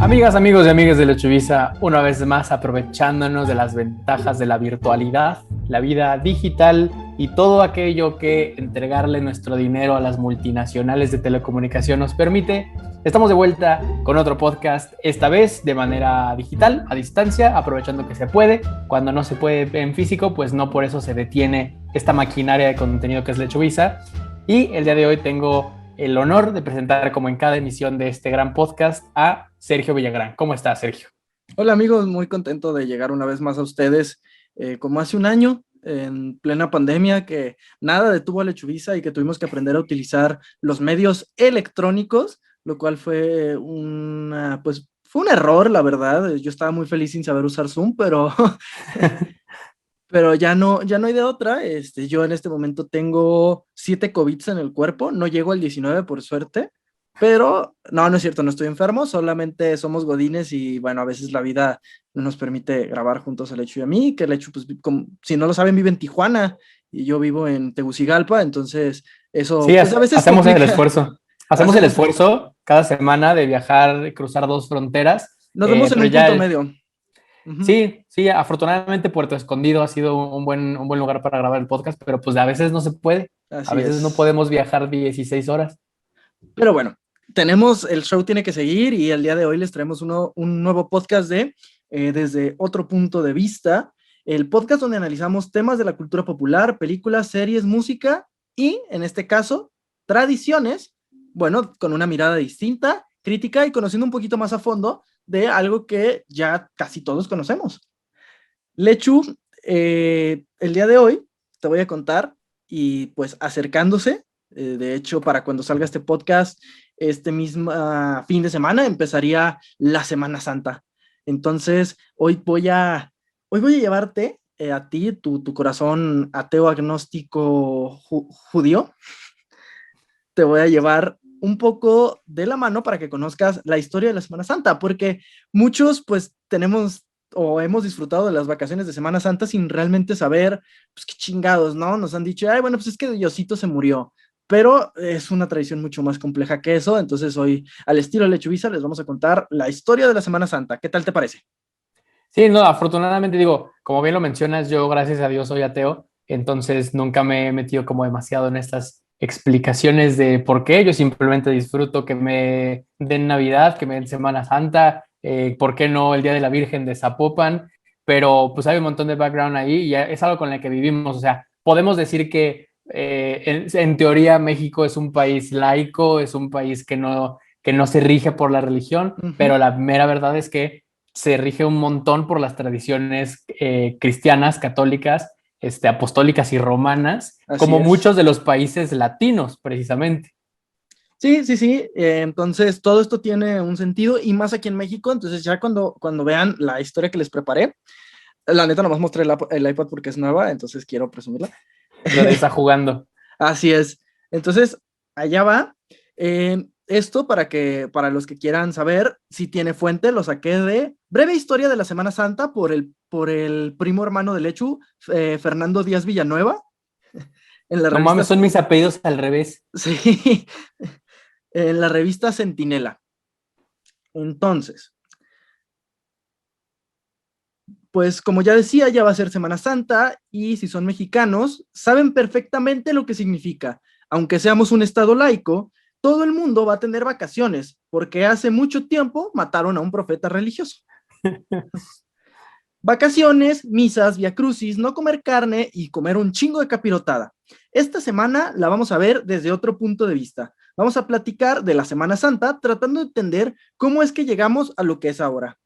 Amigas, amigos y amigas de Lechubiza, una vez más aprovechándonos de las ventajas de la virtualidad, la vida digital y todo aquello que entregarle nuestro dinero a las multinacionales de telecomunicación nos permite, estamos de vuelta con otro podcast, esta vez de manera digital, a distancia, aprovechando que se puede. Cuando no se puede en físico, pues no por eso se detiene esta maquinaria de contenido que es Lechubiza. Y el día de hoy tengo el honor de presentar, como en cada emisión de este gran podcast, a Sergio Villagrán. ¿Cómo estás, Sergio? Hola amigos, muy contento de llegar una vez más a ustedes, como hace un año, en plena pandemia, que nada detuvo a Lechubiza y que tuvimos que aprender a utilizar los medios electrónicos, lo cual fue fue un error, la verdad. Yo estaba muy feliz sin saber usar Zoom, pero ya no hay de otra. Yo en este momento tengo 7 COVIDs en el cuerpo, no llego al 19 por suerte, pero no es cierto, no estoy enfermo, solamente somos godines y bueno, a veces la vida no nos permite grabar juntos el Lechu y a mí, que el Lechu, pues, si no lo saben, vive en Tijuana y yo vivo en Tegucigalpa, entonces eso Sí, pues a veces hacemos el complica. esfuerzo. Hacemos el esfuerzo cada semana de viajar, cruzar 2 fronteras, Nos vemos en pero un punto ya, medio. Ujú. sí, afortunadamente Puerto Escondido ha sido un buen lugar para grabar el podcast, pero pues a veces no se puede, a Así veces no es. podemos viajar 16 horas. Pero bueno, el show tiene que seguir y el día de hoy les traemos un nuevo podcast de Desde otro punto de vista, el podcast donde analizamos temas de la cultura popular, películas, series, música y, en este caso, tradiciones, bueno, con una mirada distinta, crítica y conociendo un poquito más a fondo de algo que ya casi todos conocemos. Lechu, el día de hoy te voy a contar y pues acercándose, de hecho para cuando salga este podcast, este mismo fin de semana empezaría la Semana Santa. Entonces hoy voy a llevarte a ti, tu corazón ateo, agnóstico, judío, te voy a llevar un poco de la mano para que conozcas la historia de la Semana Santa, porque muchos pues tenemos o hemos disfrutado de las vacaciones de Semana Santa sin realmente saber, pues qué chingados, ¿no? Nos han dicho, ay, bueno, pues es que Diosito se murió, pero es una tradición mucho más compleja que eso, entonces hoy, al estilo Lechubiza, les vamos a contar la historia de la Semana Santa. ¿Qué tal te parece? Sí, no, afortunadamente digo, como bien lo mencionas, yo gracias a Dios soy ateo, entonces nunca me he metido como demasiado en estas explicaciones de por qué. Yo simplemente disfruto que me den Navidad, que me den Semana Santa, por qué no el Día de la Virgen de Zapopan, pero pues hay un montón de background ahí y es algo con el que vivimos. O sea, podemos decir que en teoría México es un país laico, es un país que no se rige por la religión, Ujú. pero la mera verdad es que se rige un montón por las tradiciones cristianas, católicas, apostólicas y romanas, Así como es. muchos de los países latinos, precisamente. Sí, sí, sí. Entonces, todo esto tiene un sentido y más aquí en México. Entonces, ya cuando vean la historia que les preparé, la neta nomás mostré el iPad porque es nueva, entonces quiero presumirla. Nadie está jugando. Así es. Entonces, allá va. Esto para los que quieran saber si tiene fuente, lo saqué de Breve Historia de la Semana Santa por el primo hermano de Lechu, Fernando Díaz Villanueva, en la No revista, mames, son mis apellidos al revés. sí, en la revista Centinela. Entonces, pues como ya decía, ya va a ser Semana Santa y si son mexicanos, saben perfectamente lo que significa. Aunque seamos un estado laico, todo el mundo va a tener vacaciones porque hace mucho tiempo mataron a un profeta religioso. Vacaciones, misas, viacrucis, no comer carne y comer un chingo de capirotada. Esta semana la vamos a ver desde otro punto de vista. Vamos a platicar de la Semana Santa tratando de entender cómo es que llegamos a lo que es ahora.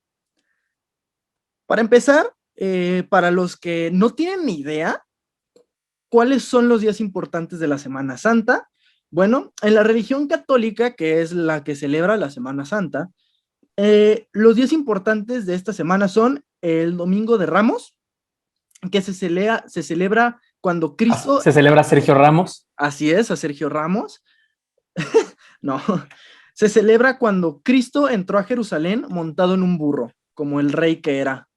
Para empezar, para los que no tienen ni idea, ¿cuáles son los días importantes de la Semana Santa? Bueno, en la religión católica, que es la que celebra la Semana Santa, los días importantes de esta semana son el Domingo de Ramos, que se celebra cuando Cristo, Se celebra Sergio Ramos. así es, a Sergio Ramos, no, se celebra cuando Cristo entró a Jerusalén montado en un burro, como el rey que era.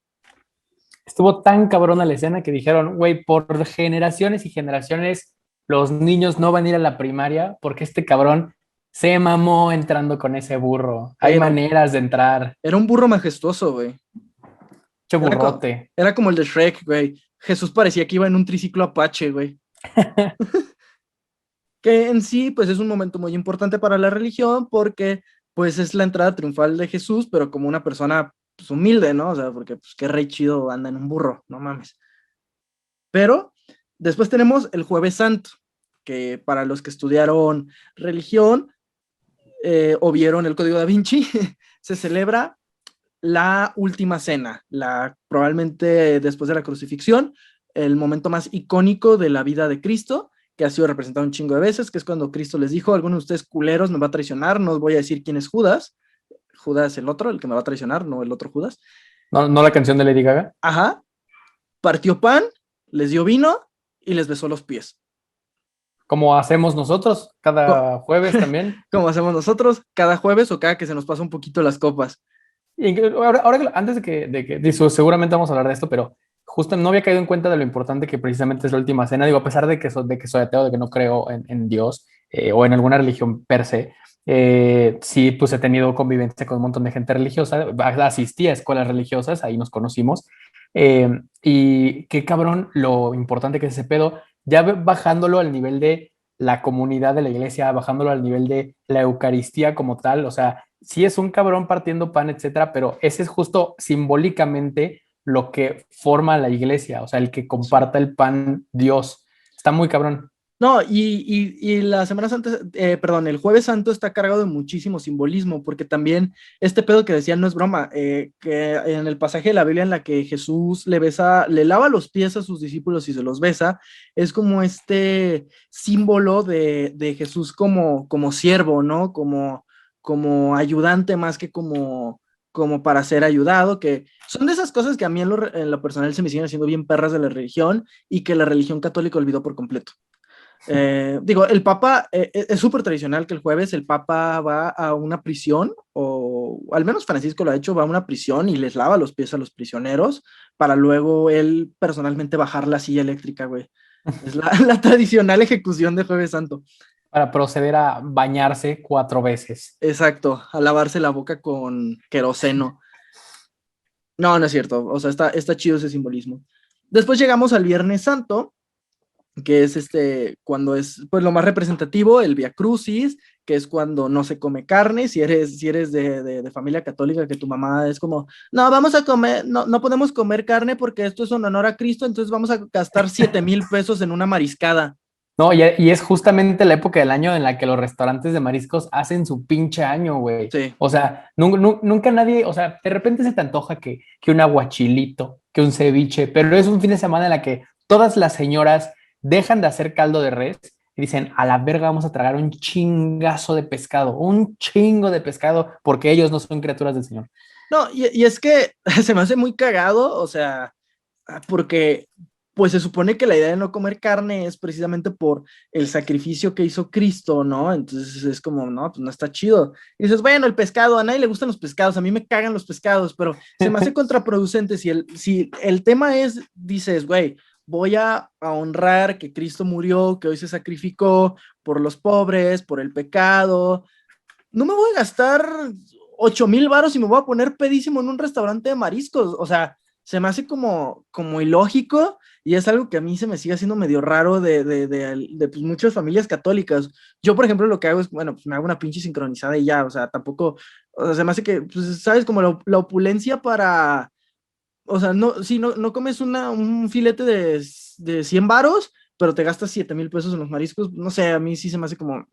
Estuvo tan cabrona la escena que dijeron, güey, por generaciones y generaciones los niños no van a ir a la primaria porque este cabrón Se mamó entrando con ese burro. Hay Era, maneras de entrar. era un burro majestuoso, güey. Che Era, burrote. era como el de Shrek, güey. Jesús parecía que iba en un triciclo Apache, güey. Que en sí, pues es un momento muy importante para la religión porque, pues es la entrada triunfal de Jesús, pero como una persona, pues, humilde, ¿no? O sea, porque, pues, qué rey chido anda en un burro, no mames. Pero después tenemos el Jueves Santo, que para los que estudiaron religión o vieron el Código Da Vinci, se celebra la última cena, probablemente después de la crucifixión, el momento más icónico de la vida de Cristo, que ha sido representado un chingo de veces, que es cuando Cristo les dijo: alguno de ustedes culeros me va a traicionar, no os voy a decir quién es Judas. Judas el otro, el que me va a traicionar, no el otro Judas. ¿No, no la canción de Lady Gaga? Ajá. Partió pan, les dio vino y les besó los pies. Como hacemos nosotros cada jueves también. Como hacemos nosotros cada jueves o cada que se nos pasa un poquito las copas. Y ahora, antes seguramente vamos a hablar de esto, pero justo no había caído en cuenta de lo importante que precisamente es la última cena. Digo, a pesar de que soy ateo, de que no creo en Dios o en alguna religión per se, sí, pues he tenido convivencia con un montón de gente religiosa, asistí a escuelas religiosas, ahí nos conocimos. Y qué cabrón lo importante que es ese pedo, ya bajándolo al nivel de la comunidad de la iglesia, bajándolo al nivel de la Eucaristía como tal, o sea, sí es un cabrón partiendo pan, etcétera, pero ese es justo simbólicamente lo que forma la iglesia, o sea, el que comparta el pan Dios. Está muy cabrón. No, y la Semana Santa, perdón, el Jueves Santo está cargado de muchísimo simbolismo, porque también este pedo que decían no es broma, que en el pasaje de la Biblia en la que Jesús le lava los pies a sus discípulos y se los besa, es como este símbolo de Jesús como siervo, ¿no? Como ayudante más que como para ser ayudado, que son de esas cosas que a mí en lo personal se me siguen haciendo bien perras de la religión y que la religión católica olvidó por completo. Digo, el Papa es súper tradicional que el jueves el Papa va a una prisión, o al menos Francisco lo ha hecho, va a una prisión y les lava los pies a los prisioneros para luego él personalmente bajar la silla eléctrica, güey. Es la tradicional ejecución de Jueves Santo. Para proceder a bañarse 4 veces. Exacto, a lavarse la boca con queroseno. No, no es cierto, o sea, está chido ese simbolismo. Después llegamos al Viernes Santo, que es cuando es pues lo más representativo, el Via Crucis, que es cuando no se come carne, si eres de familia católica, que tu mamá es como, no, vamos a comer, no podemos comer carne porque esto es en honor a Cristo, entonces vamos a gastar 7,000 pesos en una mariscada. No, y es justamente la época del año en la que los restaurantes de mariscos hacen su pinche año, güey. Sí. O sea, nunca nadie, o sea, de repente se te antoja que un aguachilito, que un ceviche, pero es un fin de semana en la que todas las señoras dejan de hacer caldo de res y dicen, a la verga vamos a tragar un chingazo de pescado, un chingo de pescado, porque ellos no son criaturas del Señor. No, y es que se me hace muy cagado, o sea, porque pues se supone que la idea de no comer carne es precisamente por el sacrificio que hizo Cristo, ¿no? Entonces es como, no, pues no está chido. Y dices, bueno, el pescado, a nadie le gustan los pescados, a mí me cagan los pescados, pero se me hace contraproducente si el tema es, dices, güey, voy a honrar que Cristo murió, que hoy se sacrificó por los pobres, por el pecado. No me voy a gastar 8,000 varos y me voy a poner pedísimo en un restaurante de mariscos. O sea, se me hace como ilógico y es algo que a mí se me sigue haciendo medio raro de pues, muchas familias católicas. Yo, por ejemplo, lo que hago es, bueno, pues me hago una pinche sincronizada y ya, o sea, tampoco, o sea, se me hace que, pues, sabes, como la opulencia para, o sea, no, si no comes un filete de 100 varos, pero te gastas 7,000 pesos en los mariscos, no sé, a mí sí se me hace como...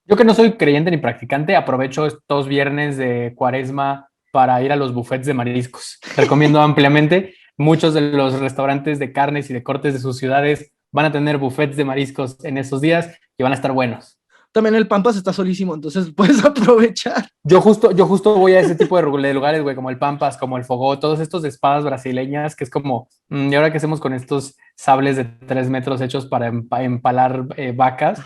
Yo que no soy creyente ni practicante, aprovecho estos viernes de cuaresma para ir a los buffets de mariscos. Recomiendo ampliamente. Muchos de los restaurantes de carnes y de cortes de sus ciudades van a tener buffets de mariscos en esos días y van a estar buenos. También el Pampas está solísimo, entonces puedes aprovechar. Yo justo voy a ese tipo de lugares, güey, como el Pampas, como el Fogó, todos estos de espadas brasileñas, que es como, ¿y ahora qué hacemos con estos sables de 3 metros hechos para empalar vacas?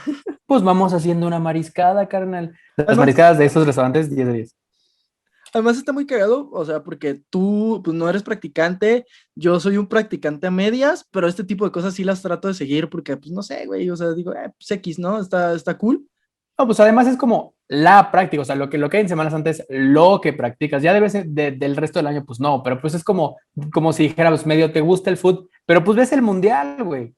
Pues vamos haciendo una mariscada, carnal. Las Además, mariscadas de esos restaurantes, 10 de 10. además está muy cagado, o sea, porque tú pues, no eres practicante, yo soy un practicante a medias, pero este tipo de cosas sí las trato de seguir porque, pues no sé, güey, o sea, digo, pues X, ¿no? Está cool. No, pues además es como la práctica, o sea, lo que hay en Semana Santa es lo que practicas. Ya debe ser del resto del año, pues no, pero pues es como si dijéramos, medio te gusta el fútbol, pero pues ves el mundial, güey.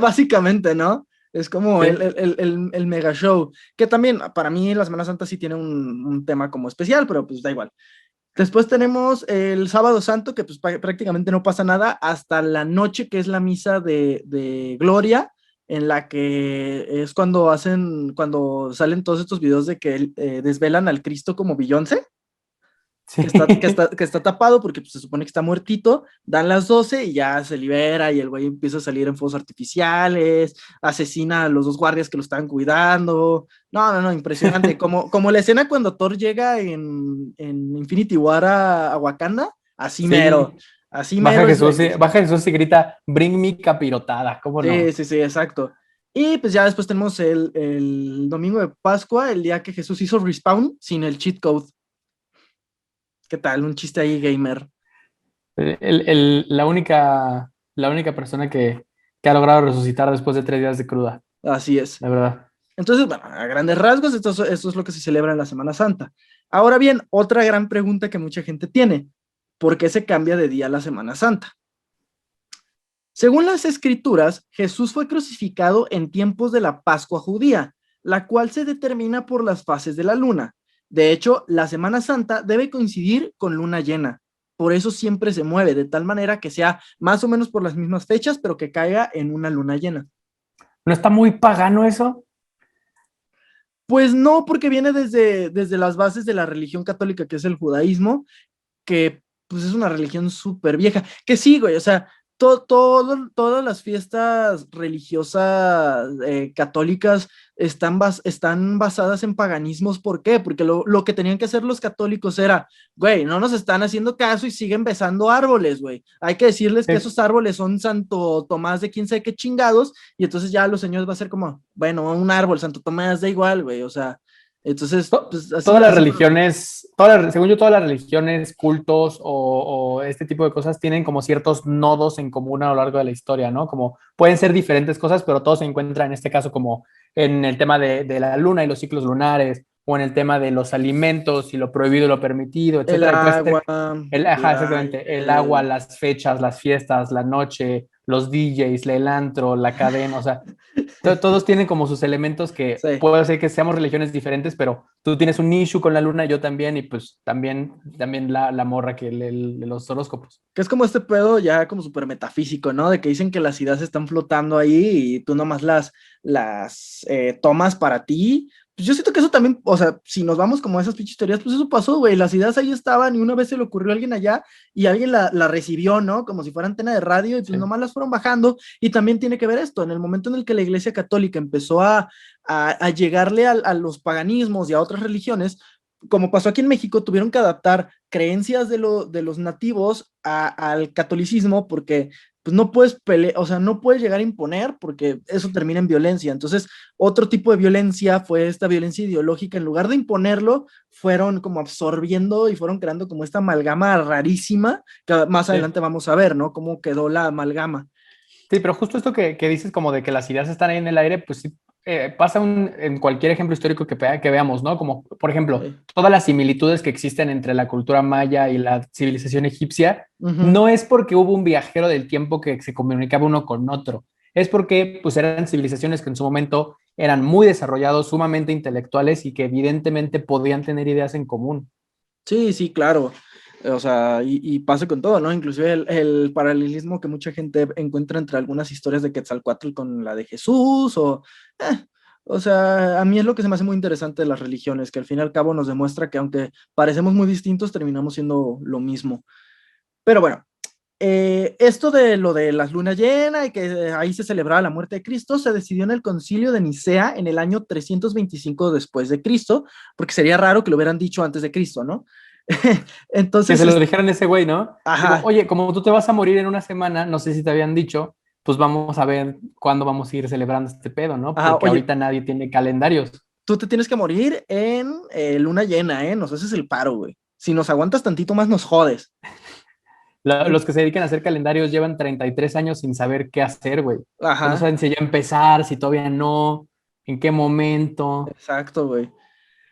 Básicamente, ¿no? Es como Sí. el mega show, que también para mí la Semana Santa sí tiene un tema como especial, pero pues da igual. Después tenemos el Sábado Santo, que pues prácticamente no pasa nada hasta la noche, que es la misa de Gloria, en la que es cuando salen todos estos videos de que desvelan al Cristo como Beyoncé, Sí. que está tapado porque pues, se supone que está muertito, dan las 12 y ya se libera y el güey empieza a salir en fuegos artificiales, asesina a los dos guardias que lo estaban cuidando. No, no, no, impresionante. Como la escena cuando Thor llega en Infinity War a Wakanda, Sí. así mero es el Cristo. Baja Jesús y grita, bring me capirotada, ¿cómo Sí, no? sí, sí, exacto. Y pues ya después tenemos el domingo de Pascua, el día que Jesús hizo respawn sin el cheat code. ¿Qué tal? Un chiste ahí gamer. La única persona que ha logrado resucitar después de 3 días de cruda, Así es. la verdad. Entonces, bueno, a grandes rasgos, esto es lo que se celebra en la Semana Santa. Ahora bien, otra gran pregunta que mucha gente tiene, ¿por qué se cambia de día la Semana Santa? Según las escrituras, Jesús fue crucificado en tiempos de la Pascua judía, la cual se determina por las fases de la luna. De hecho, la Semana Santa debe coincidir con luna llena. Por eso siempre se mueve, de tal manera que sea más o menos por las mismas fechas, pero que caiga en una luna llena. ¿No está muy pagano eso? Pues no, porque viene desde las bases de la religión católica, que es el judaísmo, que pues es una religión súper vieja, que sí, güey, o sea, todas las fiestas religiosas católicas están basadas en paganismos. ¿Por qué? Porque lo que tenían que hacer los católicos era, güey, no nos están haciendo caso y siguen besando árboles, güey. Hay que decirles que Sí. esos árboles son Santo Tomás de quién sabe qué chingados, y entonces ya los señores va a ser como, bueno, un árbol, Santo Tomás da igual, güey, o sea, entonces, pues así, Todas las así religiones, según yo, todas las religiones, cultos o este tipo de cosas tienen como ciertos nodos en común a lo largo de la historia, ¿no? Como pueden ser diferentes cosas, pero todo se encuentra en este caso como en el tema de la luna y los ciclos lunares, o en el tema de los alimentos y lo prohibido y lo permitido, el etcétera. Y puede ser agua, ajá, exactamente, el agua, las fechas, las fiestas, la noche, los DJs, el antro, la cadena, o sea, todos tienen como sus elementos que sí. puede ser que seamos religiones diferentes, pero tú tienes un issue con la luna, yo también, y pues también la morra que de los horóscopos. Que es como este pedo ya como súper metafísico, ¿no? De que dicen que las ideas están flotando ahí y tú nomás las tomas para ti. Pues yo siento que eso también, o sea, si nos vamos como a esas pinches teorías, pues eso pasó, güey. Las ideas ahí estaban y una vez se le ocurrió a alguien allá y alguien la recibió, ¿no? Como si fuera antena de radio y pues Sí. nomás las fueron bajando. Y también tiene que ver esto, en el momento en el que la Iglesia Católica empezó a llegarle a los paganismos y a otras religiones, como pasó aquí en México, tuvieron que adaptar creencias de los nativos al catolicismo porque pues no puedes pelear, o sea, no puedes llegar a imponer porque eso termina en violencia. Entonces, otro tipo de violencia fue esta violencia ideológica. En lugar de imponerlo, fueron como absorbiendo y fueron creando como esta amalgama rarísima que más Sí. adelante vamos a ver, ¿no? Cómo quedó la amalgama. Sí, pero justo esto que dices como de que las ideas están ahí en el aire, pues sí, pasa en cualquier ejemplo histórico que veamos, ¿no? Como, por ejemplo, Sí. todas las similitudes que existen entre la cultura maya y la civilización egipcia, Ujú. no es porque hubo un viajero del tiempo que se comunicaba uno con otro, es porque pues eran civilizaciones que en su momento eran muy desarrollados, sumamente intelectuales y que evidentemente podían tener ideas en común. Sí, sí, claro. O sea, y pasa con todo, ¿no? Inclusive el paralelismo que mucha gente encuentra entre algunas historias de Quetzalcóatl con la de Jesús, eh, o sea, a mí es lo que se me hace muy interesante de las religiones, que al fin y al cabo nos demuestra que aunque parecemos muy distintos, terminamos siendo lo mismo. Pero bueno, esto de lo de las lunas llenas y que ahí se celebraba la muerte de Cristo, se decidió en el concilio de Nicea en el año 325 después de Cristo, porque sería raro que lo hubieran dicho antes de Cristo, ¿no? Que Entonces, se lo dijeran a ese güey, ¿no? Digo, ajá, oye, como tú te vas a morir en una semana, no sé si te habían dicho, pues vamos a ver cuándo vamos a ir celebrando este pedo, ¿no? ajá, Porque oye, ahorita nadie tiene calendarios. tú te tienes que morir en luna llena, ¿eh? Nos haces el paro, güey. Si nos aguantas tantito más, nos jodes. Los que se dedican a hacer calendarios llevan 33 años sin saber qué hacer, güey. No Ajá. saben si ya empezar, si todavía no. en qué momento. Exacto, güey.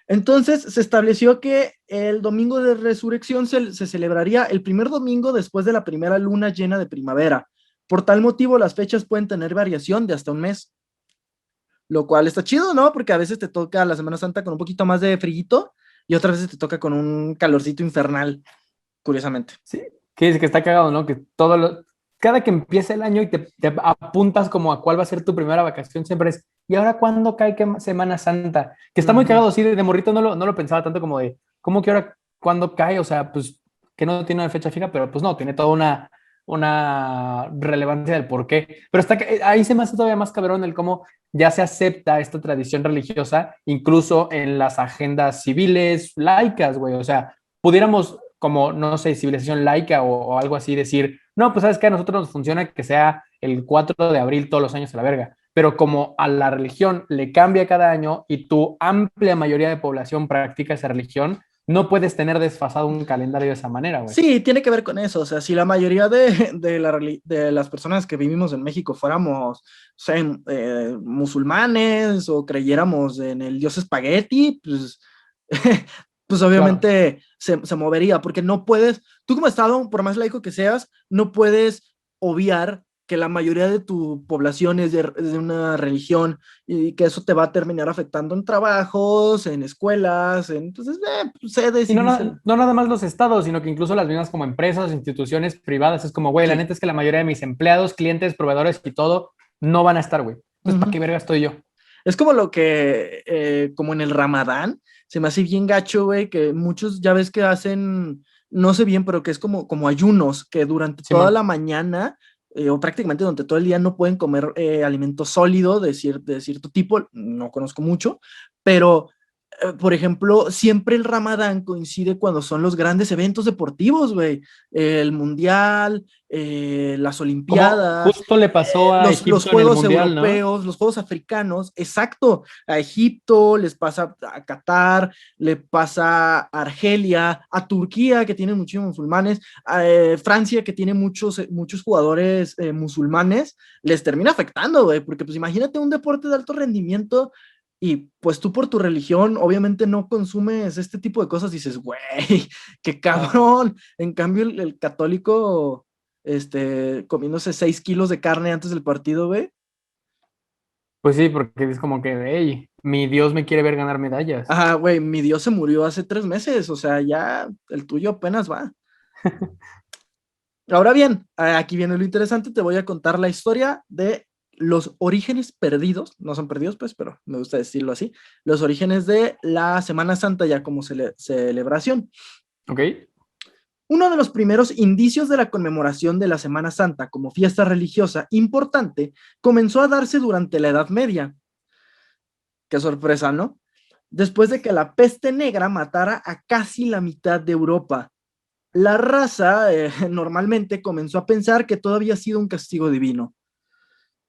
Entonces se estableció que el domingo de resurrección se celebraría el primer domingo después de la primera luna llena de primavera. Por tal motivo, las fechas pueden tener variación de hasta un mes, lo cual está chido, ¿no? Porque a veces te toca la Semana Santa con un poquito más de frillito y otras veces te toca con un calorcito infernal, curiosamente. Sí, que está cagado, ¿no? Que cada que empieza el año y te apuntas como a cuál va a ser tu primera vacación, siempre es, ¿y ahora cuándo cae qué Semana Santa? Que está muy Ujú. cagado, sí, de morrito no lo pensaba tanto como de, ¿cómo que ahora cuándo cae? O sea, pues que no tiene una fecha fija, pero pues no, tiene toda una relevancia del por qué. Pero ahí se me hace todavía más cabrón el cómo ya se acepta esta tradición religiosa, incluso en las agendas civiles, laicas, güey. O sea, pudiéramos, como, no sé, civilización laica o algo así, decir, no, pues sabes que a nosotros nos funciona que sea el 4 de abril todos los años a la verga. Pero como a la religión le cambia cada año y tu amplia mayoría de población practica esa religión, no puedes tener desfasado un calendario de esa manera, güey. Sí, tiene que ver con eso. O sea, si la mayoría de las personas que vivimos en México fuéramos, o sea, musulmanes o creyéramos en el dios espagueti, pues, pues Claro. obviamente se movería, porque no puedes, tú como Estado, por más laico que seas, no puedes obviar que la mayoría de tu población es de una religión y que eso te va a terminar afectando en trabajos, en escuelas, entonces, pues, se Y no, decidice. no nada más los estados, sino que incluso las mismas como empresas, instituciones privadas, es como, güey, la Sí. neta es que la mayoría de mis empleados, clientes, proveedores y todo no van a estar, güey. Entonces, ¿para Ujú. qué verga estoy yo? Es como lo que, como en el Ramadán, se me hace bien gacho, güey, que muchos ya ves que hacen, no sé bien, pero que es como ayunos, que durante toda Simón. la mañana o prácticamente durante todo el día no pueden comer alimento sólido de cierto tipo, no conozco mucho, pero por ejemplo, siempre el Ramadán coincide cuando son los grandes eventos deportivos, güey. El Mundial, las Como Olimpiadas, justo le pasó a los Egipto en el Juegos Mundial, ¿no? Europeos, los Juegos Africanos, exacto. A Egipto, les pasa a Qatar, le pasa a Argelia, a Turquía, que tiene muchísimos musulmanes, a Francia, que tiene muchos jugadores musulmanes, les termina afectando, güey, porque pues imagínate un deporte de alto rendimiento y pues tú por tu religión obviamente no consumes este tipo de cosas, dices, güey, qué Claro. cabrón. En cambio, el católico, comiéndose 6 kilos de carne antes del partido, güey. Pues sí, porque es como que, hey, mi Dios me quiere ver ganar medallas. Ajá, güey, mi Dios se murió hace 3 meses, o sea, ya el tuyo apenas va. Ahora bien, aquí viene lo interesante, te voy a contar la historia de los orígenes perdidos, no son perdidos pues, pero me gusta decirlo así, los orígenes de la Semana Santa ya como celebración. ¿Ok? Uno de los primeros indicios de la conmemoración de la Semana Santa como fiesta religiosa importante comenzó a darse durante la Edad Media. Qué sorpresa, ¿no? Después de que la peste negra matara a casi la mitad de Europa. La raza normalmente comenzó a pensar que todo había sido un castigo divino.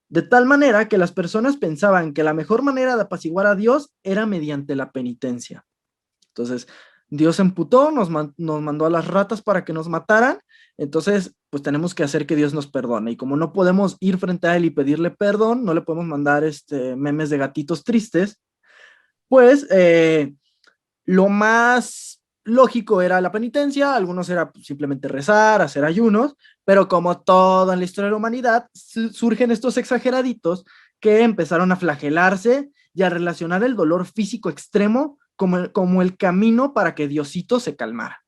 De tal manera que las personas pensaban que la mejor manera de apaciguar a Dios era mediante la penitencia. Entonces, Dios se emputó, nos mandó a las ratas para que nos mataran, entonces, pues tenemos que hacer que Dios nos perdone. Y como no podemos ir frente a Él y pedirle perdón, no le podemos mandar memes de gatitos tristes, pues lo más lógico era la penitencia, algunos era simplemente rezar, hacer ayunos, pero como todo en la historia de la humanidad, surgen estos exageraditos que empezaron a flagelarse y a relacionar el dolor físico extremo como el camino para que Diosito se calmara.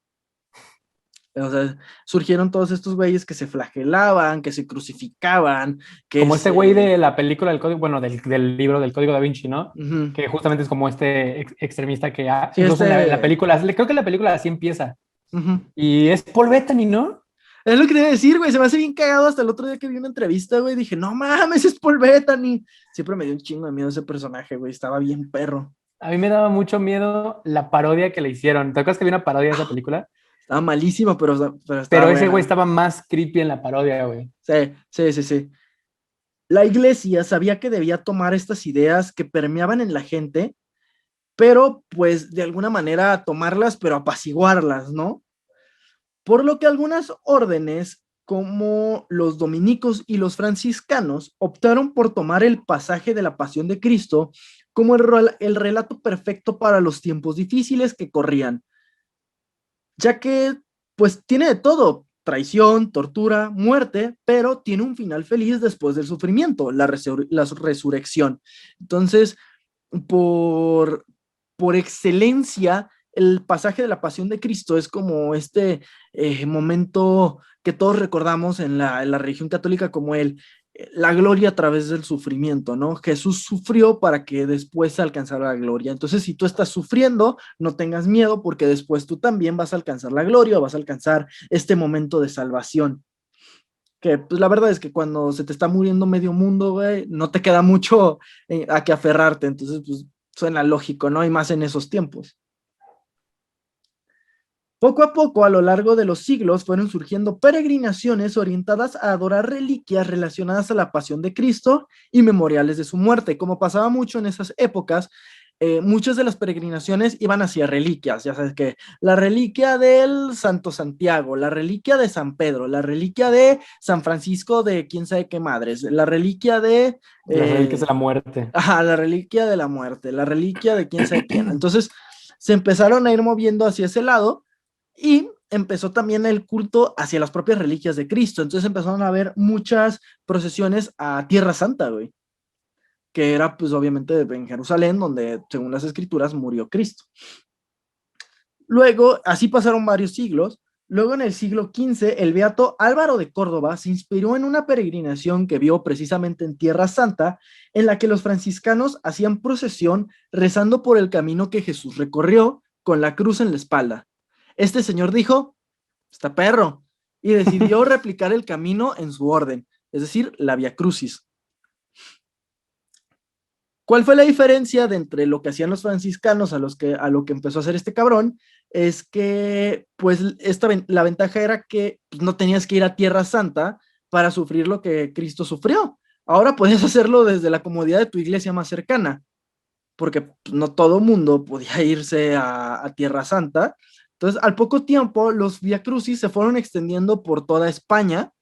O sea, surgieron todos estos güeyes que se flagelaban, que se crucificaban, que Como este güey se... de la película del código, bueno, del libro del Código Da Vinci, ¿no? Uh-huh. Que justamente es como este extremista que Sí, incluso en la película, creo que la película así empieza. uh-huh. Y es Paul Bettany, ¿no? Es lo que te iba a decir, güey. Se me hace bien cagado hasta el otro día que vi una entrevista, güey. Dije, no mames, es Paul Bettany. Siempre me dio un chingo de miedo ese personaje, güey. Estaba bien perro. A mí me daba mucho miedo la parodia que le hicieron. ¿Te acuerdas que había una parodia de esa película? Estaba malísimo, pero estaba Pero ese güey buena. estaba más creepy en la parodia, güey. Sí, sí, sí, sí. La iglesia sabía que debía tomar estas ideas que permeaban en la gente, pero pues de alguna manera tomarlas, pero apaciguarlas, ¿no? Por lo que algunas órdenes, como los dominicos y los franciscanos, optaron por tomar el pasaje de la pasión de Cristo como el relato perfecto para los tiempos difíciles que corrían, ya que pues tiene de todo, traición, tortura, muerte, pero tiene un final feliz después del sufrimiento, la resurrección. Entonces, por, por excelencia, el pasaje de la Pasión de Cristo es como este momento que todos recordamos en la religión católica como la gloria a través del sufrimiento, ¿no? Jesús sufrió para que después alcanzara la gloria. Entonces, si tú estás sufriendo, no tengas miedo porque después tú también vas a alcanzar la gloria, vas a alcanzar este momento de salvación. Que pues la verdad es que cuando se te está muriendo medio mundo, güey, no te queda mucho a que aferrarte. Entonces, pues suena lógico, ¿no? Y más en esos tiempos. Poco a poco, a lo largo de los siglos, fueron surgiendo peregrinaciones orientadas a adorar reliquias relacionadas a la pasión de Cristo y memoriales de su muerte. Como pasaba mucho en esas épocas, muchas de las peregrinaciones iban hacia reliquias, ya sabes que la reliquia del Santo Santiago, la reliquia de San Pedro, la reliquia de San Francisco de quién sabe qué madres, la reliquia de... Las reliquias de la muerte. Ajá, la reliquia de la muerte, la reliquia de quién sabe quién. Entonces, se empezaron a ir moviendo hacia ese lado y empezó también el culto hacia las propias reliquias de Cristo. Entonces empezaron a haber muchas procesiones a Tierra Santa, güey, que era pues obviamente en Jerusalén, donde según las escrituras murió Cristo. Luego, así pasaron varios siglos. Luego en el siglo XV, el beato Álvaro de Córdoba se inspiró en una peregrinación que vio precisamente en Tierra Santa, en la que los franciscanos hacían procesión rezando por el camino que Jesús recorrió con la cruz en la espalda. Este señor dijo, está perro, y decidió replicar el camino en su orden, es decir, la Vía Crucis. ¿Cuál fue la diferencia de entre lo que hacían los franciscanos a lo que empezó a hacer este cabrón? Es que, pues, la ventaja era que pues, no tenías que ir a Tierra Santa para sufrir lo que Cristo sufrió. Ahora puedes hacerlo desde la comodidad de tu iglesia más cercana, porque pues, no todo mundo podía irse a Tierra Santa. Entonces, al poco tiempo, los Vía Crucis se fueron extendiendo por toda España,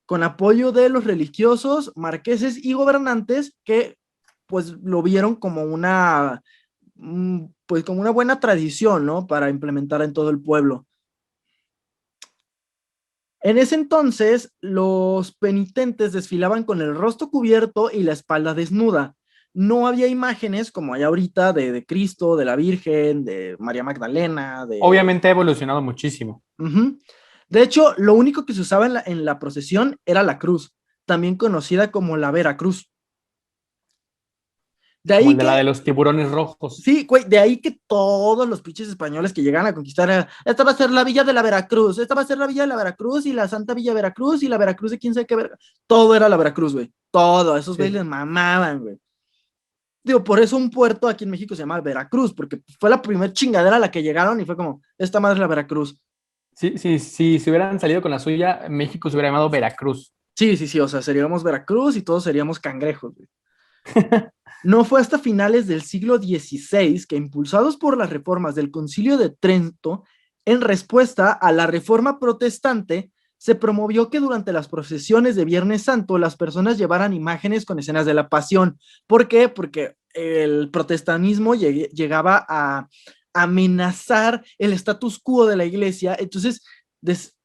con apoyo de los religiosos, marqueses y gobernantes que pues lo vieron como pues como una buena tradición, ¿no? Para implementar en todo el pueblo. En ese entonces, los penitentes desfilaban con el rostro cubierto y la espalda desnuda. No había imágenes como hay ahorita de Cristo, de la Virgen, de María Magdalena. Obviamente ha evolucionado muchísimo. De hecho, lo único que se usaba en la procesión era la cruz, también conocida como la Veracruz. De ahí como la de los tiburones rojos. Sí, güey, de ahí que todos los pinches españoles que llegan a conquistar, esta va a ser la villa de la Veracruz, esta va a ser la villa de la Veracruz y la Santa Villa Veracruz y la Veracruz de quién sabe qué verga. Todo era la Veracruz, güey. Todo, esos güeyes les mamaban, güey. Digo, por eso un puerto aquí en México se llama Veracruz, porque fue la primera chingadera a la que llegaron y fue como, esta madre es la Veracruz. Sí, si hubieran salido con la suya, México se hubiera llamado Veracruz. Sí, o sea, seríamos Veracruz y todos seríamos cangrejos, güey. No fue hasta finales del siglo XVI que, impulsados por las reformas del Concilio de Trento, en respuesta a la reforma protestante, se promovió que durante las procesiones de Viernes Santo las personas llevaran imágenes con escenas de la pasión. ¿Por qué? Porque el protestantismo llegaba a amenazar el status quo de la iglesia, entonces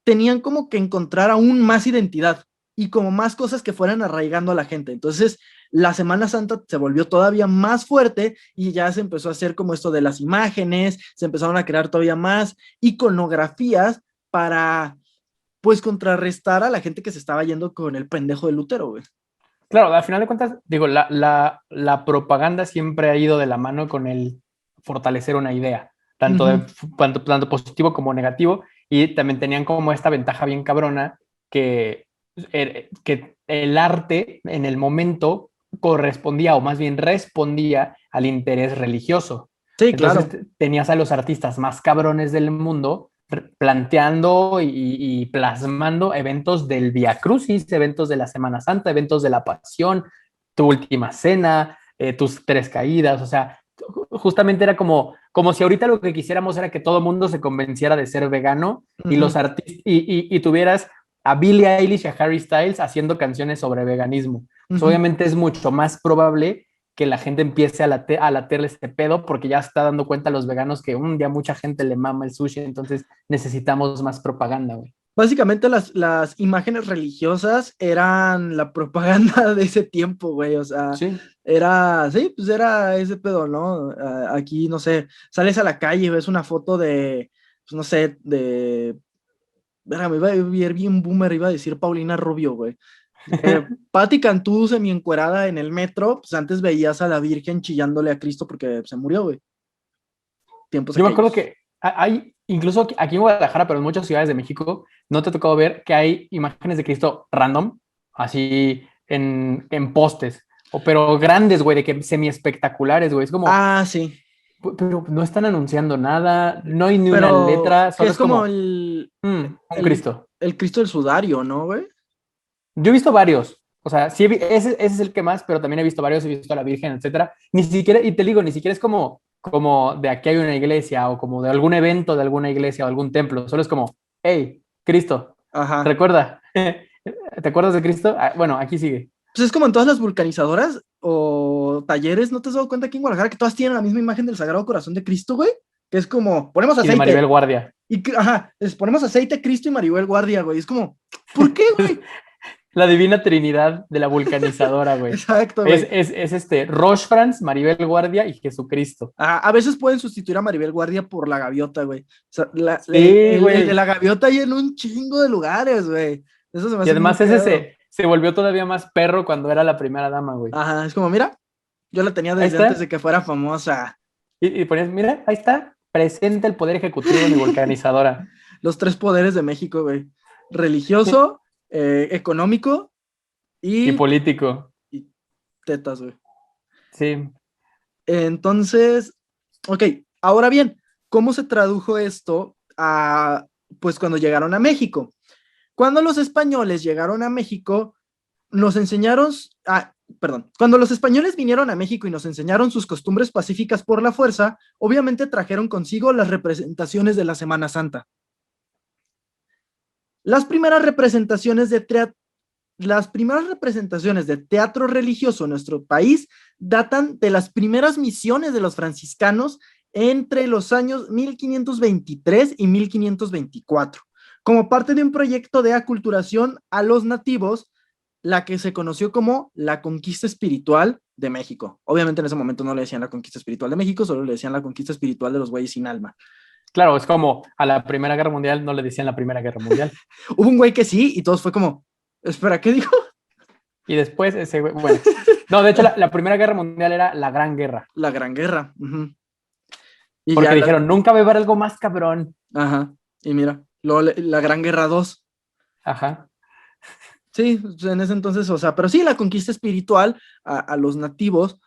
tenían como que encontrar aún más identidad y como más cosas que fueran arraigando a la gente. Entonces, la Semana Santa se volvió todavía más fuerte y ya se empezó a hacer como esto de las imágenes, se empezaron a crear todavía más iconografías para, pues, contrarrestar a la gente que se estaba yendo con el pendejo de Lutero, güey. Claro, al final de cuentas, digo, la propaganda siempre ha ido de la mano con el fortalecer una idea, tanto, tanto positivo como negativo, y también tenían como esta ventaja bien cabrona que el arte en el momento correspondía, o más bien respondía al interés religioso. Sí, entonces, claro. Tenías a los artistas más cabrones del mundo planteando y plasmando eventos del Vía Crucis, eventos de la Semana Santa, eventos de la Pasión, tu Última Cena, tus Tres Caídas, o sea, justamente era como si ahorita lo que quisiéramos era que todo el mundo se convenciera de ser vegano y los artistas y tuvieras a Billie Eilish y a Harry Styles haciendo canciones sobre veganismo. Pues obviamente es mucho más probable que la gente empiece a latirle ese pedo, porque ya se está dando cuenta los veganos que ya mucha gente le mama el sushi, entonces necesitamos más propaganda, güey. Básicamente las imágenes religiosas eran la propaganda de ese tiempo, güey, o sea, Sí. sí, pues era ese pedo, ¿no? Aquí, no sé, sales a la calle y ves una foto de, pues no sé, verga, me iba a ver bien boomer, iba a decir Paulina Rubio, güey. Patti Cantú semi-encuerada en el metro, pues antes veías a la Virgen chillándole a Cristo porque se murió, güey. Tiempos Yo me acuerdo aquellos. que hay, incluso aquí en Guadalajara, pero en muchas ciudades de México, no te ha tocado ver que hay imágenes de Cristo random, así en postes, pero grandes, güey, de que semi espectaculares, güey. Es como, Ah, sí, pero no están anunciando nada, no hay ni una pero letra, que solo es es como como, un el, Cristo. el Cristo del sudario, ¿no, güey? Yo he visto varios, o sea, sí, ese es el que más, pero también he visto varios, he visto a la Virgen, etcétera. Ni siquiera, y te digo, ni siquiera es como de aquí hay una iglesia o como de algún evento de alguna iglesia o algún templo, solo es como, hey, Cristo, Ajá. recuerda, ¿te acuerdas de Cristo? Ah, bueno, aquí sigue. Pues es como en todas las vulcanizadoras o talleres, ¿no te has dado cuenta aquí en Guadalajara que todas tienen la misma imagen del Sagrado Corazón de Cristo, güey? Que es como, ponemos Y de Maribel aceite, Guardia. ajá, ponemos aceite, Cristo y Maribel Guardia, güey. Es como, ¿por qué, güey? La divina trinidad de la vulcanizadora, güey. Exacto, güey. Es Roche Franz, Maribel Guardia y Jesucristo. A veces pueden sustituir a Maribel Guardia por la gaviota, güey. O sea, Sí, el de güey. la gaviota hay en un chingo de lugares, güey. Eso se me Y hace muy además ese cagado. se volvió todavía más perro cuando era la primera dama, güey. Ajá, es como, mira, yo la tenía Ahí desde antes está. de que fuera famosa. Y ponías, mira, ahí está, presente el poder ejecutivo de mi vulcanizadora. Los tres poderes de México, güey. Religioso, económico Y y, político. y tetas, güey. Sí. Entonces, ok, ahora bien, ¿cómo se tradujo esto a, pues, cuando llegaron a México? Cuando los españoles llegaron a México, nos enseñaron, cuando los españoles vinieron a México y nos enseñaron sus costumbres pacíficas por la fuerza, obviamente trajeron consigo las representaciones de la Semana Santa. Las primeras representaciones de teatro religioso en nuestro país datan de las primeras misiones de los franciscanos entre los años 1523 y 1524, como parte de un proyecto de aculturación a los nativos, la que se conoció como la conquista espiritual de México. Obviamente en ese momento no le decían la conquista espiritual de México, solo le decían la conquista espiritual de los güeyes sin alma. Claro, es como a la Primera Guerra Mundial no le decían la Primera Guerra Mundial. Hubo un güey que sí y todos fue como, espera, ¿qué dijo? Y después ese güey, bueno. No, de hecho la Primera Guerra Mundial era la Gran Guerra. La Gran Guerra. Y Porque ya dijeron, nunca va a haber algo más cabrón. Ajá. Y mira, luego la Gran Guerra 2. Ajá. Sí, en ese entonces, o sea, pero sí, la conquista espiritual a los nativos,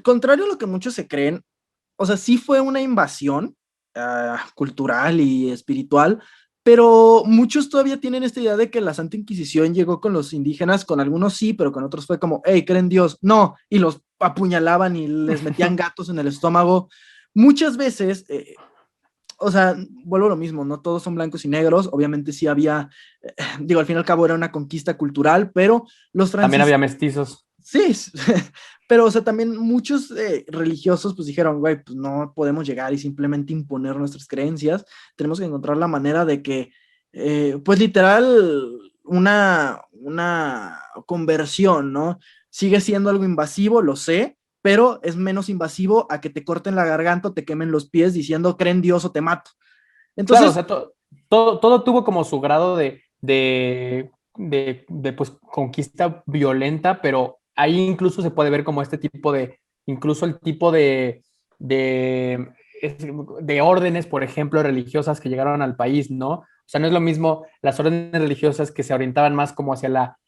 contrario a lo que muchos se creen, o sea, sí fue una invasión cultural y espiritual, pero muchos todavía tienen esta idea de que la Santa Inquisición llegó con los indígenas, con algunos sí, pero con otros fue como, hey, creen Dios, no, y los apuñalaban y les metían gatos en el estómago. Muchas veces, o sea, vuelvo a lo mismo, no todos son blancos y negros, obviamente sí había, digo, al fin y al cabo era una conquista cultural, pero los También había franciscanos, mestizos. sí, pero o sea, también muchos religiosos pues dijeron, güey, pues no podemos llegar y simplemente imponer nuestras creencias, tenemos que encontrar la manera de que, pues literal, una conversión, ¿no? Sigue siendo algo invasivo, lo sé, pero es menos invasivo a que te corten la garganta o te quemen los pies diciendo, creen Dios o te mato. Claro, o Entonces, sea, todo tuvo como su grado pues, conquista violenta, pero ahí incluso se puede ver como este tipo incluso el tipo de, de órdenes, por ejemplo, religiosas que llegaron al país, ¿no? O sea, no es lo mismo las órdenes religiosas que se orientaban más como hacia la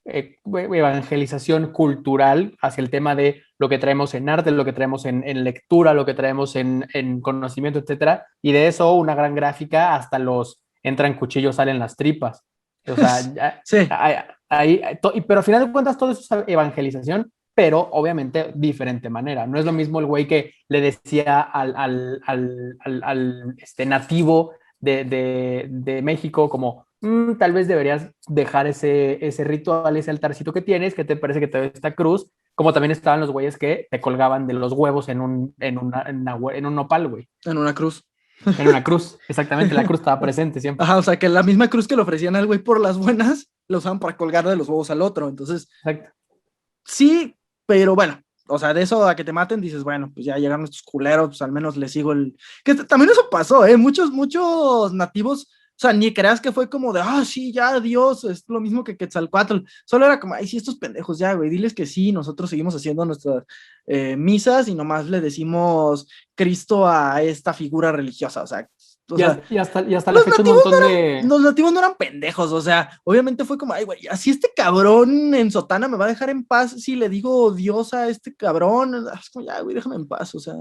evangelización cultural, hacia el tema de lo que traemos en arte, lo que traemos en lectura, lo que traemos en conocimiento, etcétera. Y de eso una gran gráfica hasta los entran cuchillos, salen las tripas. O sea, sí, pero al final de cuentas todo eso es evangelización, pero obviamente diferente manera. No es lo mismo el güey que le decía al nativo de México como tal vez deberías dejar ese ritual, ese altarcito que tienes, que te parece que te da esta cruz, Como también estaban los güeyes que te colgaban de los huevos en un nopal, güey. En una cruz. En una cruz, exactamente, la cruz estaba presente siempre. Ajá, o sea, que la misma cruz que le ofrecían al güey por las buenas, lo usaban para colgar de los huevos al otro. Entonces, Exacto. sí, pero bueno, o sea, de eso a que te maten, dices, bueno, pues ya llegaron estos culeros, pues al menos les sigo el... Que también eso pasó, ¿eh? Muchos nativos, o sea, ni creas que fue como de, sí, ya, Dios, es lo mismo que Quetzalcóatl. Solo era como, ay, sí, estos pendejos, ya, güey, diles que sí, nosotros seguimos haciendo nuestras misas y nomás le decimos Cristo a esta figura religiosa, o sea, y hasta la fecha un montón de... Los nativos no eran pendejos, o sea, obviamente fue como, ay, güey, así este cabrón en sotana me va a dejar en paz si le digo Dios a este cabrón, es como, ya, güey, déjame en paz, o sea.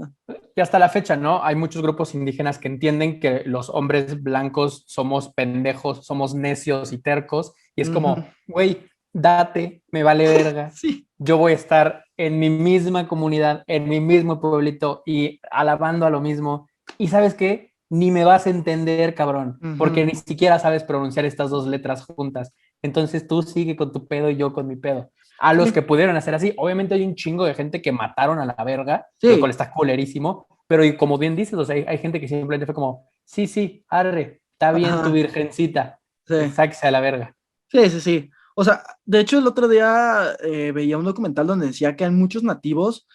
Y hasta la fecha, ¿no? Hay muchos grupos indígenas que entienden que los hombres blancos somos pendejos, somos necios y tercos, y es como, güey, date, me vale verga. Sí. Yo voy a estar en mi misma comunidad, en mi mismo pueblito y alabando a lo mismo. ¿Y sabes qué? Ni me vas a entender, cabrón, porque ni siquiera sabes pronunciar estas dos letras juntas. Entonces tú sigue con tu pedo y yo con mi pedo. A los que pudieron hacer así, obviamente hay un chingo de gente que mataron a la verga, sí, lo cual está culerísimo, pero y como bien dices, o sea, hay gente que simplemente fue como, sí, arre, está bien tu virgencita, sí. sáquese a la verga. Sí. O sea, de hecho el otro día veía un documental donde decía que hay muchos nativos,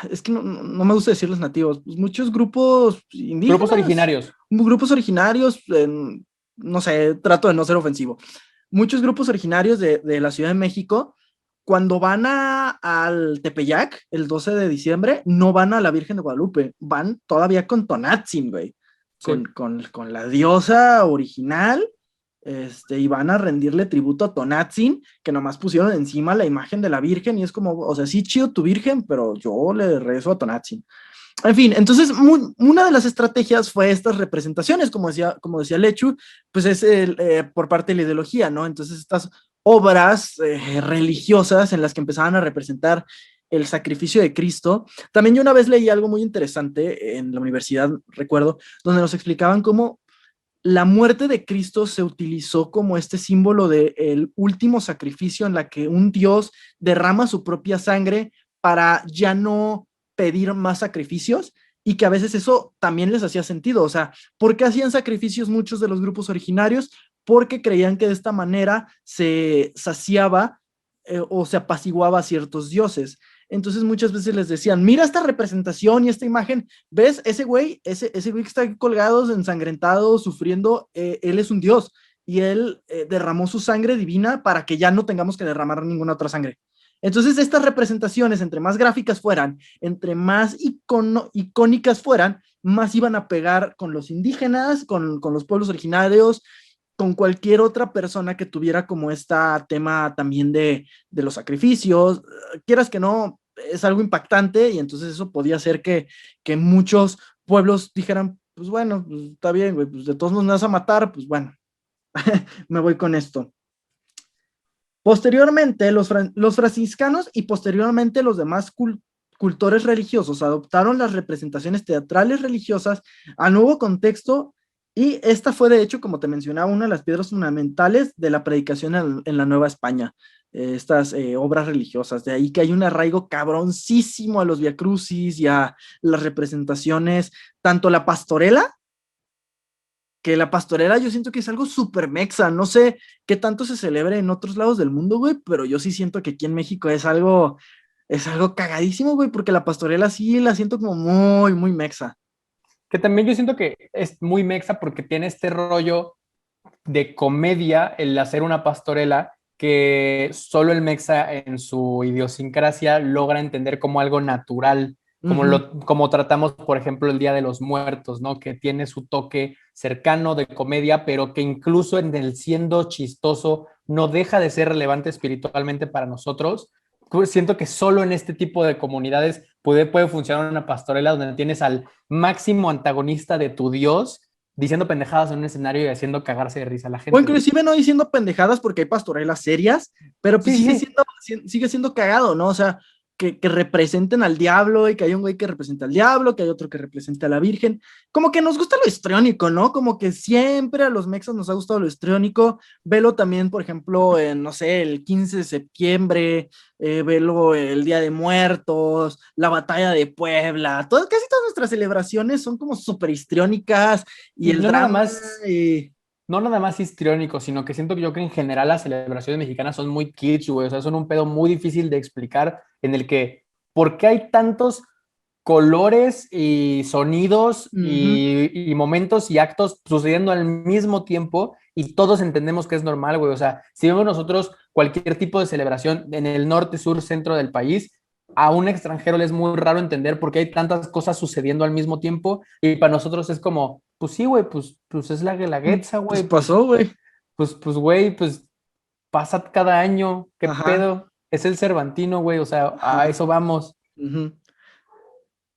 es que no me gusta decirles nativos, pues muchos grupos indígenas. Grupos originarios, no sé, trato de no ser ofensivo. Muchos grupos originarios de la Ciudad de México, cuando van al Tepeyac el 12 de diciembre, no van a la Virgen de Guadalupe, van todavía con Tonatzin, güey, sí. con la diosa original, y van a rendirle tributo a Tonatzin, que nomás pusieron encima la imagen de la Virgen, y es como, o sea, sí, chido tu Virgen, pero yo le rezo a Tonatzin. En fin, entonces una de las estrategias fue estas representaciones, como decía Lechu, pues es por parte de la ideología, ¿no? Entonces estas obras religiosas en las que empezaban a representar el sacrificio de Cristo. También yo una vez leí algo muy interesante en la universidad, recuerdo, donde nos explicaban cómo la muerte de Cristo se utilizó como este símbolo del último sacrificio en la que un Dios derrama su propia sangre para ya no pedir más sacrificios, y que a veces eso también les hacía sentido. O sea, ¿por qué hacían sacrificios muchos de los grupos originarios? Porque creían que de esta manera se saciaba o se apaciguaba a ciertos dioses. Entonces muchas veces les decían, mira esta representación y esta imagen, ¿ves? Ese güey que está colgado, ensangrentado, sufriendo, él es un dios, y él derramó su sangre divina para que ya no tengamos que derramar ninguna otra sangre. Entonces estas representaciones, entre más gráficas fueran, entre más icónicas fueran, más iban a pegar con los indígenas, con los pueblos originarios, con cualquier otra persona que tuviera como este tema también de los sacrificios. Quieras que no, es algo impactante, y entonces eso podía hacer que muchos pueblos dijeran, pues bueno, pues está bien, güey, pues de todos modos me vas a matar, pues bueno, me voy con esto. Posteriormente, los franciscanos y posteriormente los demás cultores religiosos adoptaron las representaciones teatrales religiosas a nuevo contexto, y esta fue, de hecho, como te mencionaba, una de las piedras fundamentales de la predicación en la Nueva España, estas obras religiosas. De ahí que hay un arraigo cabroncísimo a los viacrucis y a las representaciones, tanto la pastorela, que la pastorela yo siento que es algo súper mexa, no sé qué tanto se celebre en otros lados del mundo, güey, pero yo sí siento que aquí en México es algo cagadísimo, güey, porque la pastorela sí la siento como muy, muy mexa. Que también yo siento que es muy mexa porque tiene este rollo de comedia el hacer una pastorela que solo el mexa en su idiosincrasia logra entender como algo natural, como tratamos, por ejemplo, el Día de los Muertos, ¿no? Que tiene su toque cercano de comedia, pero que incluso en el siendo chistoso no deja de ser relevante espiritualmente para nosotros. Siento que solo en este tipo de comunidades puede funcionar una pastorela donde tienes al máximo antagonista de tu Dios diciendo pendejadas en un escenario y haciendo cagarse de risa a la gente. O inclusive no diciendo pendejadas, porque hay pastorelas serias, pero pues sigue siendo cagado, ¿no? O sea, que representen al diablo y que hay un güey que representa al diablo, que hay otro que representa a la Virgen. Como que nos gusta lo histriónico, ¿no? Como que siempre a los mexas nos ha gustado lo histriónico. Velo también, por ejemplo, en, no sé, el 15 de septiembre, velo el Día de Muertos, la Batalla de Puebla. Casi todas nuestras celebraciones son como súper histriónicas y Y el no nada drama... más, no nada más histriónico, sino que siento que yo que en general las celebraciones mexicanas son muy kitsch, güey. O sea, son un pedo muy difícil de explicar en el que, ¿por qué hay tantos colores y sonidos y momentos y actos sucediendo al mismo tiempo y todos entendemos que es normal, güey? O sea, si vemos nosotros cualquier tipo de celebración en el norte, sur, centro del país, a un extranjero le es muy raro entender por qué hay tantas cosas sucediendo al mismo tiempo y para nosotros es como, pues sí, güey, pues es la guelaguetza, Pues güey, pasó, güey. güey, pues pasa cada año, ¿qué Ajá, pedo? Es el Cervantino, güey, o sea, a ajá. eso vamos. Uh-huh.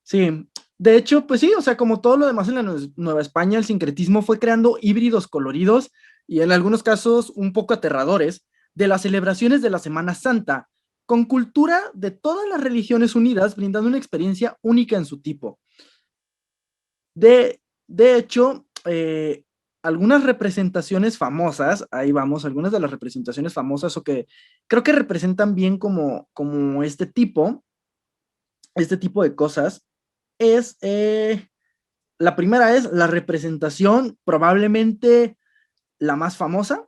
Sí, de hecho, pues sí, o sea, como todo lo demás en la Nueva España, el sincretismo fue creando híbridos coloridos y en algunos casos un poco aterradores de las celebraciones de la Semana Santa, con cultura de todas las religiones unidas, brindando una experiencia única en su tipo. De hecho, algunas representaciones famosas, ahí vamos, algunas de las representaciones famosas o que creo que representan bien como este tipo de cosas, es, la primera es la representación, probablemente la más famosa,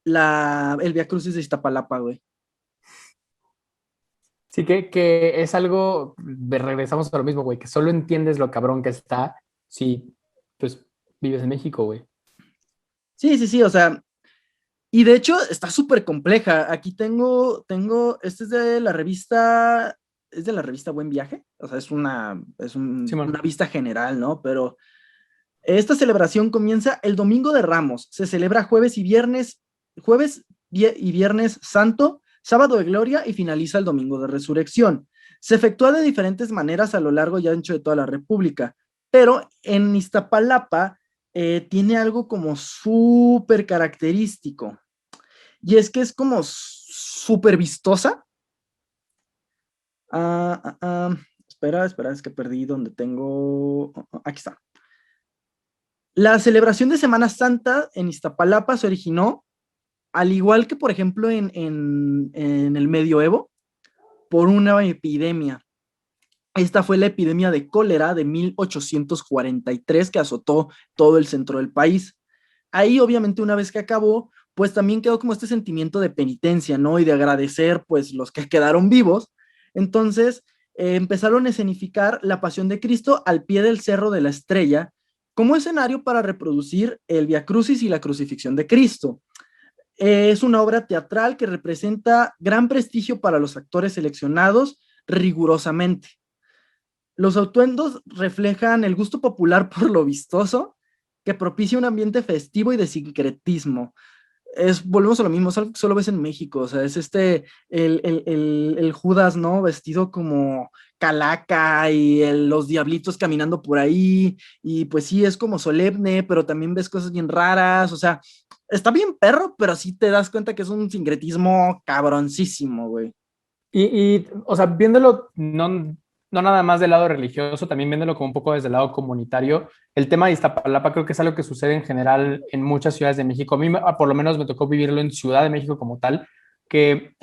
el Vía Crucis de Iztapalapa, güey. Sí, que es algo, regresamos a lo mismo, güey, que solo entiendes lo cabrón que está si, pues, vives en México, güey. Sí, sí, sí, o sea, y de hecho está súper compleja. Aquí este es de la revista Buen Viaje, o sea, Simón. una vista general, ¿no? Pero esta celebración comienza el Domingo de Ramos, se celebra y viernes santo, sábado de gloria y finaliza el Domingo de Resurrección. Se efectúa de diferentes maneras a lo largo y ancho de toda la República, pero en Iztapalapa tiene algo como súper característico, y es que es como súper vistosa. Espera, es que perdí donde tengo. Aquí está. La celebración de Semana Santa en Iztapalapa se originó, al igual que, por ejemplo, en el medioevo, por una epidemia. Esta fue la epidemia de cólera de 1843 que azotó todo el centro del país. Ahí, obviamente, una vez que acabó, pues también quedó como este sentimiento de penitencia, ¿no? Y de agradecer, pues, los que quedaron vivos. Entonces, empezaron a escenificar la Pasión de Cristo al pie del Cerro de la Estrella como escenario para reproducir el Vía Crucis y la crucifixión de Cristo. Es una obra teatral que representa gran prestigio para los actores seleccionados rigurosamente. Los atuendos reflejan el gusto popular por lo vistoso, que propicia un ambiente festivo y de sincretismo. Volvemos a lo mismo, es algo que solo ves en México, o sea, es el Judas, ¿no? Vestido como calaca y los diablitos caminando por ahí, y pues sí, es como solemne, pero también ves cosas bien raras, o sea, está bien perro, pero sí te das cuenta que es un sincretismo cabroncísimo, güey. O sea, viéndolo no nada más del lado religioso, también viéndolo como un poco desde el lado comunitario, el tema de Iztapalapa creo que es algo que sucede en general en muchas ciudades de México. A mí, por lo menos, me tocó vivirlo en Ciudad de México como tal, que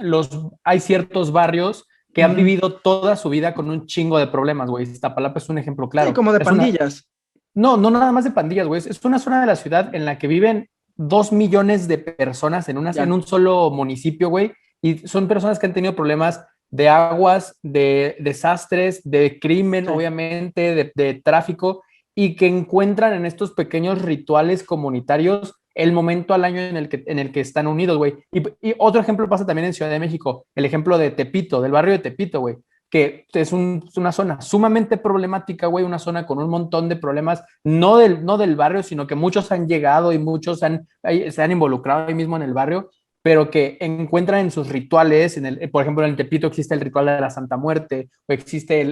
hay ciertos barrios que han vivido toda su vida con un chingo de problemas, güey. Iztapalapa es un ejemplo Sí, claro. como de pandillas. No nada más de pandillas, güey. Es una zona de la ciudad en la que viven 2 millones de personas en Ya. un solo municipio, güey. Y son personas que han tenido problemas de aguas, de desastres, de crimen, Sí. obviamente, de tráfico, y que encuentran en estos pequeños rituales comunitarios el momento al año en el que están unidos, güey. Y otro ejemplo pasa también en Ciudad de México, el ejemplo de Tepito, del barrio de Tepito, güey, que es una zona sumamente problemática, güey, una zona con un montón de problemas, no del barrio, sino que muchos han llegado y muchos se han involucrado ahí mismo en el barrio, pero que encuentran en sus rituales, por ejemplo, en el Tepito existe el ritual de la Santa Muerte, o existe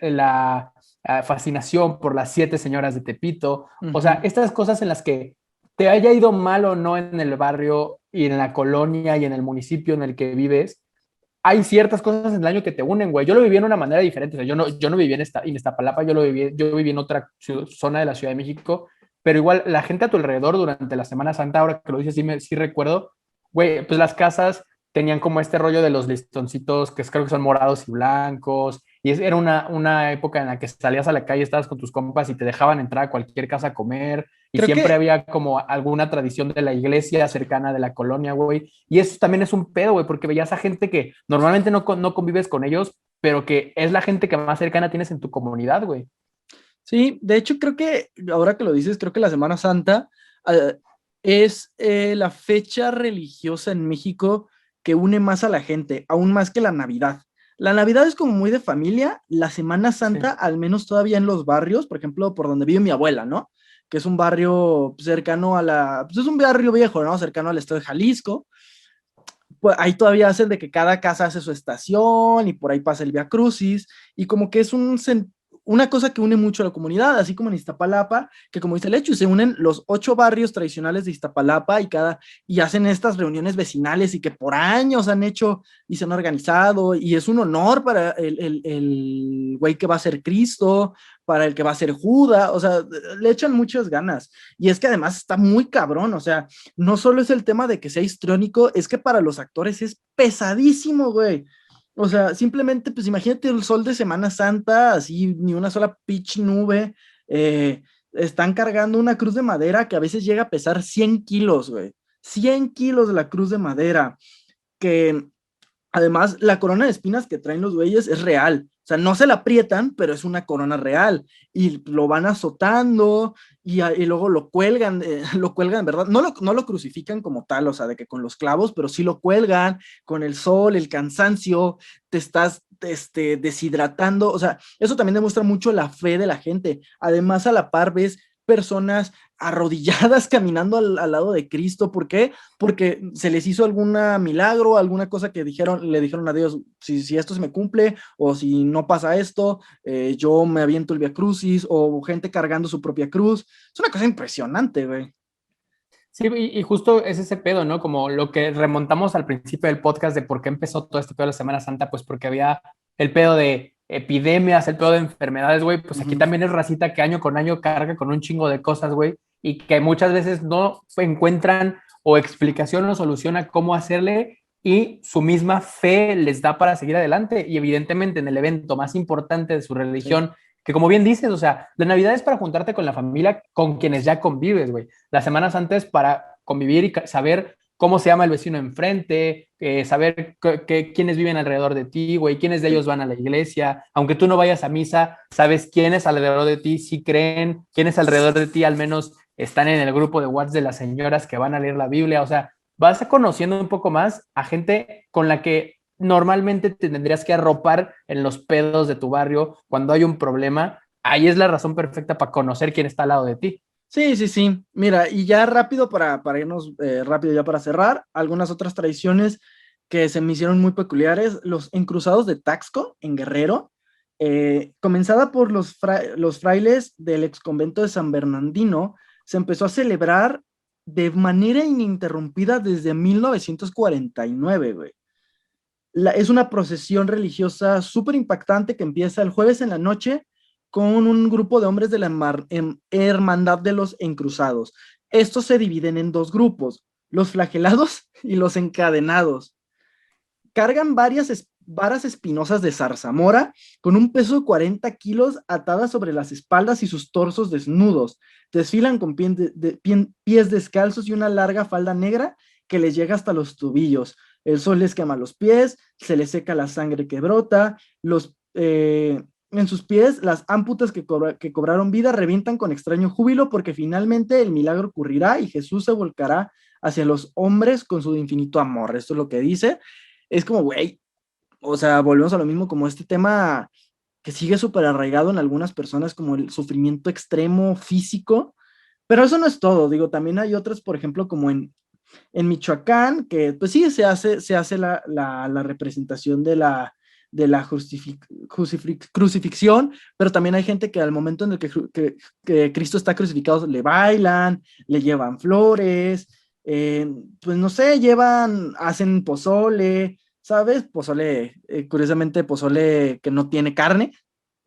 la fascinación por las 7 señoras de Tepito, o sea, estas cosas en las que te haya ido mal o no en el barrio y en la colonia y en el municipio en el que vives, hay ciertas cosas en el año que te unen, güey. Yo lo viví en una manera diferente. O sea, yo no viví en Iztapalapa, yo viví en otra zona de la Ciudad de México, pero igual la gente a tu alrededor durante la Semana Santa, ahora que lo dices, sí recuerdo, güey, pues las casas tenían como este rollo de los listoncitos que creo que son morados y blancos, y era una época en la que salías a la calle, estabas con tus compas y te dejaban entrar a cualquier casa a comer, y Creo siempre que, había como alguna tradición de la iglesia cercana de la colonia, güey, y eso también es un pedo, güey, porque veías a gente que normalmente no convives con ellos, pero que es la gente que más cercana tienes en tu comunidad, güey. sí, de hecho creo que, ahora que lo dices, creo que la Semana Santa es la fecha religiosa en México que une más a la gente, aún más que la Navidad. La Navidad es como muy de familia, la Semana Sí. Santa, al menos todavía en los barrios, por ejemplo, por donde vive mi abuela, ¿no? Que es un barrio cercano a pues es un barrio viejo, ¿no? Cercano al estado de Jalisco. Pues ahí todavía hacen de que cada casa hace su estación y por ahí pasa el Via Crucis y como que es una cosa que une mucho a la comunidad, así como en Iztapalapa, que como dice el hecho, se unen los 8 barrios tradicionales de Iztapalapa y hacen estas reuniones vecinales y que por años han hecho y se han organizado y es un honor para el güey que va a ser Cristo, para el que va a ser Judas, o sea, le echan muchas ganas y es que además está muy cabrón, o sea, no solo es el tema de que sea histriónico, es que para los actores es pesadísimo, güey. O sea, simplemente, pues imagínate el sol de Semana Santa, así ni una sola pitch nube. Están cargando una cruz de madera que a veces llega a pesar 100 kilos, güey. 100 kilos de la cruz de madera. Que además, la corona de espinas que traen los güeyes es real. O sea, no se la aprietan, pero es una corona real. Y lo van azotando y luego lo cuelgan, ¿verdad? No lo crucifican como tal, o sea, de que con los clavos, pero sí lo cuelgan con el sol, el cansancio, te estás deshidratando. O sea, eso también demuestra mucho la fe de la gente. Además, a la par ves personas arrodilladas caminando al lado de Cristo. ¿Por qué? Porque se les hizo algún milagro, alguna cosa que le dijeron a Dios, si esto se me cumple o si no pasa esto, yo me aviento el Via Crucis o gente cargando su propia cruz. Es una cosa impresionante, güey. Sí, y justo es ese pedo, ¿no? Como lo que remontamos al principio del podcast de por qué empezó todo este pedo de la Semana Santa, pues porque había el pedo de epidemias, el pedo de enfermedades, güey. Pues aquí Ujú. también es racita que año con año carga con un chingo de cosas, güey, y que muchas veces no encuentran o explicación o solución a cómo hacerle y su misma fe les da para seguir adelante. Y evidentemente en el evento más importante de su Sí. religión, que como bien dices, o sea, la Navidad es para juntarte con la familia con quienes ya convives, güey. Las semanas antes para convivir y saber cómo se llama el vecino enfrente, saber quiénes viven alrededor de ti, güey, quiénes de ellos van a la iglesia. Aunque tú no vayas a misa, sabes quiénes alrededor de ti sí creen, quiénes alrededor de ti al menos están en el grupo de WhatsApp de las señoras que van a leer la Biblia. O sea, vas conociendo un poco más a gente con la que normalmente te tendrías que arropar en los pedos de tu barrio cuando hay un problema. Ahí es la razón perfecta para conocer quién está al lado de ti. Sí, sí, sí. Mira, y ya rápido para irnos rápido ya para cerrar, algunas otras tradiciones que se me hicieron muy peculiares, los encruzados de Taxco en Guerrero, comenzada por los frailes del ex convento de San Bernardino, se empezó a celebrar de manera ininterrumpida desde 1949, güey. Es una procesión religiosa súper impactante que empieza el jueves en la noche con un grupo de hombres de la Hermandad de los Encruzados. Estos se dividen en dos grupos, los flagelados y los encadenados. Cargan varias varas espinosas de zarzamora con un peso de 40 kilos atadas sobre las espaldas y sus torsos desnudos. Desfilan con pies descalzos y una larga falda negra que les llega hasta los tobillos. El sol les quema los pies, se les seca la sangre que brota, en sus pies las ámputas que cobraron vida revientan con extraño júbilo porque finalmente el milagro ocurrirá y Jesús se volcará hacia los hombres con su infinito amor. Esto es lo que dice. Es como, güey, o sea, volvemos a lo mismo como este tema que sigue súper arraigado en algunas personas como el sufrimiento extremo físico, pero eso no es todo, digo, también hay otras, por ejemplo, como en Michoacán, que pues sí, se hace la representación de la crucifixión, pero también hay gente que al momento en el que Cristo está crucificado le bailan, le llevan flores, pues no sé, hacen pozole, ¿sabes? Pozole, curiosamente pozole que no tiene carne,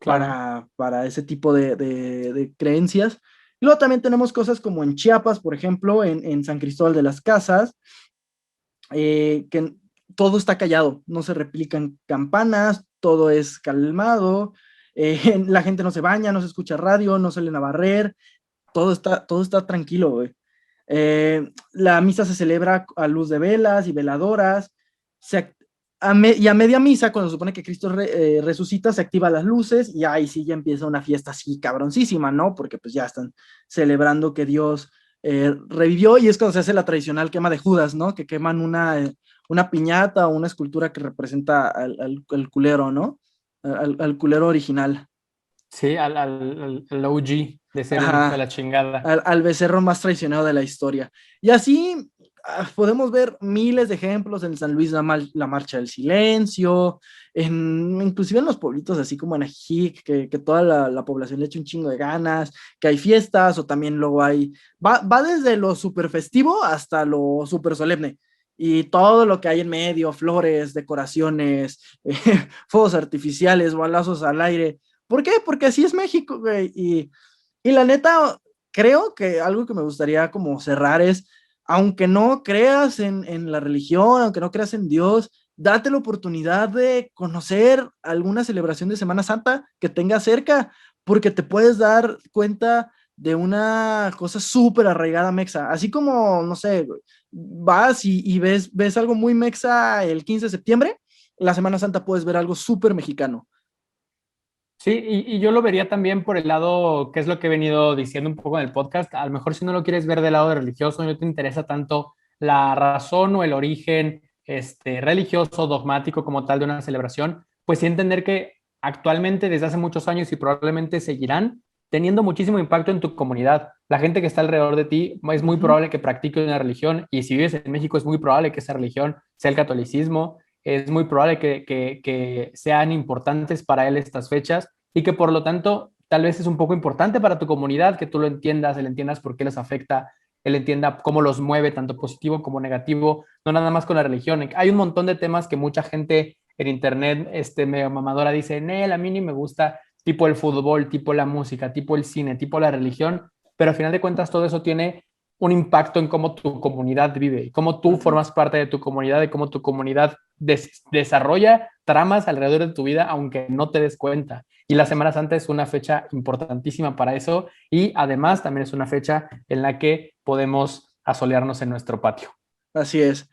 Claro. para ese tipo de creencias. Y luego también tenemos cosas como en Chiapas, por ejemplo, en San Cristóbal de las Casas, que todo está callado, no se replican campanas, todo es calmado, la gente no se baña, no se escucha radio, no salen a barrer, todo está tranquilo, güey. La misa se celebra a luz de velas y veladoras, se, y a media misa, cuando se supone que Cristo resucita, se activan las luces y ahí sí ya empieza una fiesta así cabroncísima, ¿no? Porque pues ya están celebrando que Dios revivió y es cuando se hace la tradicional quema de Judas, ¿no? Que queman una piñata o una escultura que representa al culero, ¿no? Al culero original. Sí, al OG de ser un hijo de Ajá, la chingada. al becerro más traicionado de la historia. Y así podemos ver miles de ejemplos en San Luis, la Marcha del Silencio, inclusive en los pueblitos así como en Ajic, que toda la población le echa un chingo de ganas, que hay fiestas o también luego va desde lo súper festivo hasta lo súper solemne. Y todo lo que hay en medio, flores, decoraciones, fuegos artificiales, balazos al aire. ¿Por qué? Porque así es México, güey. Y la neta, creo que algo que me gustaría como cerrar es, aunque no creas en la religión, aunque no creas en Dios, date la oportunidad de conocer alguna celebración de Semana Santa que tengas cerca, porque te puedes dar cuenta de una cosa súper arraigada mexa. Así como, no sé, vas y ves algo muy mexa el 15 de septiembre, la Semana Santa puedes ver algo súper mexicano. Sí, y yo lo vería también por el lado, que es lo que he venido diciendo un poco en el podcast. A lo mejor si no lo quieres ver del lado religioso, no te interesa tanto la razón o el origen religioso, dogmático como tal de una celebración, pues sí entender que actualmente, desde hace muchos años y probablemente seguirán teniendo muchísimo impacto en tu comunidad. La gente que está alrededor de ti es muy Ujú. probable que practique una religión y si vives en México es muy probable que esa religión sea el catolicismo. Es muy probable que sean importantes para él estas fechas y que por lo tanto tal vez es un poco importante para tu comunidad que tú lo entiendas, él entiendas por qué les afecta, él entienda cómo los mueve, tanto positivo como negativo, no nada más con la religión. Hay un montón de temas que mucha gente en internet medio mamadora dice, Nel, a mí ni me gusta, tipo el fútbol, tipo la música, tipo el cine, tipo la religión, pero al final de cuentas todo eso tiene un impacto en cómo tu comunidad vive y cómo tú Ujú. formas parte de tu comunidad y cómo tu comunidad desarrolla tramas alrededor de tu vida, aunque no te des cuenta. Y la Semana Santa es una fecha importantísima para eso y además también es una fecha en la que podemos asolearnos en nuestro patio. Así es.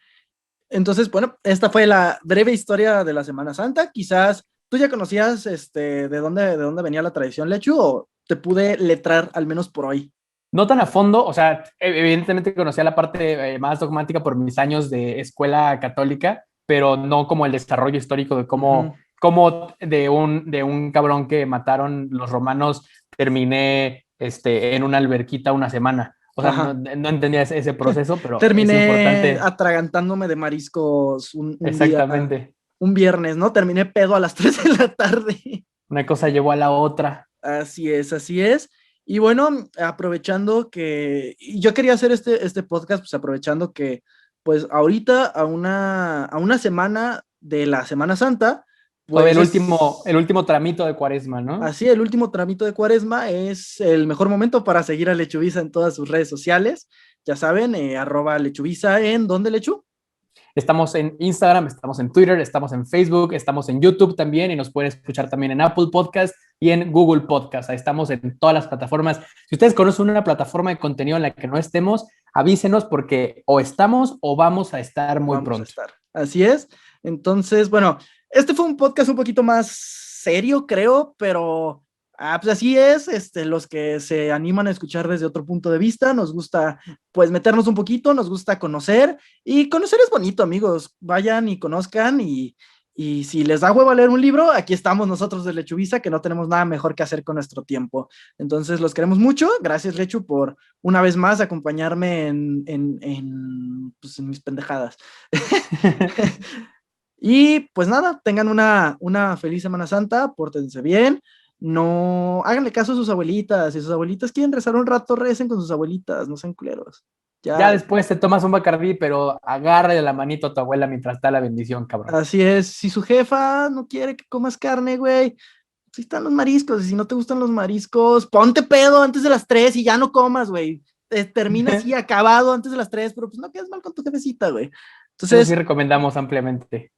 Entonces, bueno, esta fue la breve historia de la Semana Santa. Quizás tú ya conocías de dónde venía la tradición, Lechu, o te pude letrar al menos por hoy. No tan a fondo, o sea, evidentemente conocía la parte más dogmática por mis años de escuela católica, pero no como el desarrollo histórico de Ujú. cómo de un cabrón que mataron los romanos terminé en una alberquita una semana. O sea, no, Ajá. no entendía ese proceso, pero es Terminé importante. atragantándome de mariscos un día, Exactamente. un viernes, ¿no? Terminé pedo a las 3 de la tarde. Una cosa llevó a la otra. Así es, así es. Y bueno, aprovechando que y yo quería hacer este podcast, pues aprovechando que, pues ahorita a una semana de la Semana Santa, Todavía pues es el último tramito de Cuaresma, ¿no? así, el último tramito de Cuaresma es el mejor momento para seguir a Lechubiza en todas sus redes sociales. Ya saben, @Lechubiza en ¿dónde, Lechu? Estamos en Instagram, estamos en Twitter, estamos en Facebook, estamos en YouTube también y nos pueden escuchar también en Apple Podcast y en Google Podcast. Ahí estamos en todas las plataformas. Si ustedes conocen una plataforma de contenido en la que no estemos, avísenos porque o estamos o vamos a estar muy Vamos a pronto. estar. Así es. Entonces, bueno, este fue un podcast un poquito más serio, creo, pero pues así es. Los que se animan a escuchar desde otro punto de vista, nos gusta pues meternos un poquito, nos gusta conocer y conocer es bonito, amigos. Vayan y conozcan y si les da huevo a leer un libro, aquí estamos nosotros de Lechubiza, que no tenemos nada mejor que hacer con nuestro tiempo. Entonces, los queremos mucho. Gracias, Lechu, por una vez más acompañarme pues, en mis pendejadas. Y pues nada, tengan una feliz Semana Santa, pórtense bien, no háganle caso a sus abuelitas. Si sus abuelitas quieren rezar un rato, recen con sus abuelitas, no sean culeros. Ya después te tomas un Bacardí, pero agárrale la manito a tu abuela mientras está la bendición, cabrón. Así es. Si su jefa no quiere que comas carne, güey, si están los mariscos. Y si no te gustan los mariscos, ponte pedo antes de las 3 y ya no comas, güey. Termina así acabado antes de las 3, pero pues no quedes mal con tu jefecita, güey. Entonces, eso sí recomendamos ampliamente.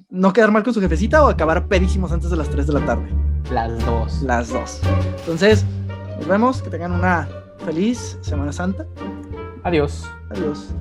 No quedar mal con su jefecita o acabar pedísimos antes de las 3 de la tarde. Las dos. Las dos. Entonces, nos vemos. Que tengan una feliz Semana Santa. Adiós. Adiós.